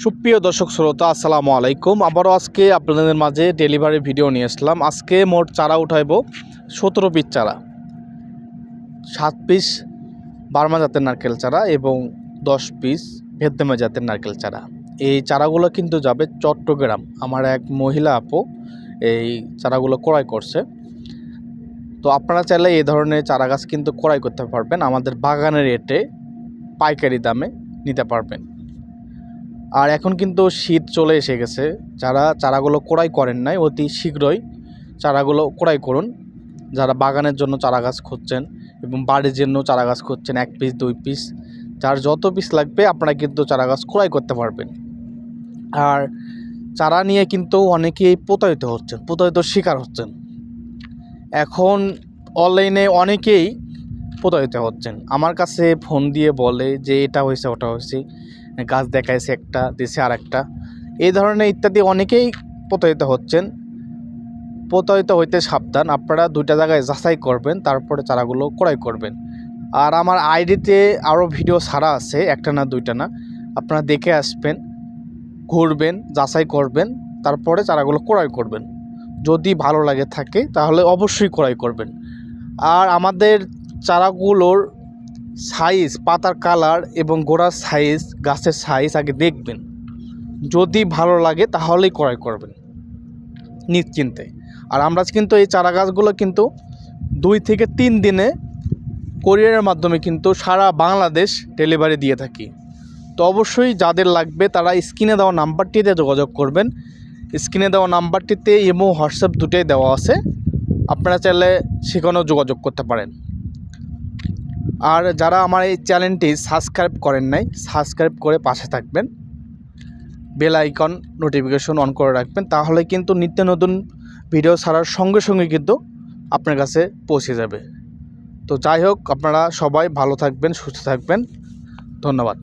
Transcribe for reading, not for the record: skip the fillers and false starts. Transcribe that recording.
সুপ্রিয় দর্শক শ্রোতা আসসালামু আলাইকুম। আবারও আজকে আপনাদের মাঝে ডেলিভারি ভিডিও নিয়ে আসলাম। আজকে মোট চারা উঠাইব 17 পিস চারা, 7 পিস বার্মা জাতের নারকেল চারা এবং 10 পিস ভিয়েতনামি জাতের নারকেল চারা। এই চারাগুলো কিন্তু যাবে চট্টগ্রাম। আমার এক মহিলা আপু এই চারাগুলো ক্রয় করছে। তো আপনারা চাইলে এই ধরনের চারা গাছ কিন্তু ক্রয় করতে পারবেন, আমাদের বাগানের রেটে পাইকারি দামে নিতে পারবেন। আর এখন কিন্তু শীত চলে এসে গেছে, যারা চারাগুলো ক্রয় করেন নাই অতি শীঘ্রই চারাগুলো ক্রয় করুন। যারা বাগানের জন্য চারা গাছ খুঁজছেন এবং বাড়ির জন্য চারা গাছ খুঁজছেন, 1 পিস 2 পিস যার যত পিস লাগবে আপনারা কিন্তু চারা গাছ ক্রয় করতে পারবেন। আর চারা নিয়ে কিন্তু অনেকেই প্রতারিত শিকার হচ্ছেন। এখন অনলাইনে অনেকেই প্রতারিত হচ্ছেন। আমার কাছে ফোন দিয়ে বলে যে এটা হয়েছে ওটা হয়েছে, গাছ দেখাইছে একটা দিছে আর একটা, এই ধরনের ইত্যাদি অনেকেই প্রতারিত হচ্ছেন। প্রতারিত হইতে সাবধান। আপনারা 2টা জায়গায় যাচাই করবেন, তারপরে চারাগুলো ক্রয় করবেন। আর আমার আইডিতে আরও ভিডিও ছাড়া আছে, একটা না 2টা না। আপনারা দেখে আসবেন, ঘুরবেন, যাচাই করবেন, তারপরে চারাগুলো ক্রয় করবেন। যদি ভালো লাগে থাকে তাহলে অবশ্যই ক্রয় করবেন। আর আমাদের চারাগুলোর সাইজ, পাতার কালার এবং গোড়ার সাইজ, গাছের সাইজ আগে দেখবেন। যদি ভালো লাগে তাহলেই ক্রয় করবেন নিশ্চিন্তে। আর আমরা কিন্তু এই চারা গাছগুলো কিন্তু 2 থেকে 3 দিনে কোরিয়ারের মাধ্যমে কিন্তু সারা বাংলাদেশ ডেলিভারি দিয়ে থাকি। তো অবশ্যই যাদের লাগবে তারা স্ক্রিনে দেওয়া নাম্বারটিতে যোগাযোগ করবেন। স্ক্রিনে দেওয়া নাম্বারটিতে ইমো, হোয়াটসঅ্যাপ দুটোই দেওয়া আছে, আপনারা চাইলে সেখানেও যোগাযোগ করতে পারেন। আর যারা আমার এই চ্যানেলটি সাবস্ক্রাইব করেন নাই, সাবস্ক্রাইব করে পাশে থাকবেন, বেল আইকন নোটিফিকেশন অন করে রাখবেন, তাহলে কিন্তু নিত্য নতুন ভিডিও ছাড়ার সঙ্গে সঙ্গে কিন্তু আপনার কাছে পৌঁছে যাবে। তো যাই হোক, আপনারা সবাই ভালো থাকবেন, সুস্থ থাকবেন। ধন্যবাদ।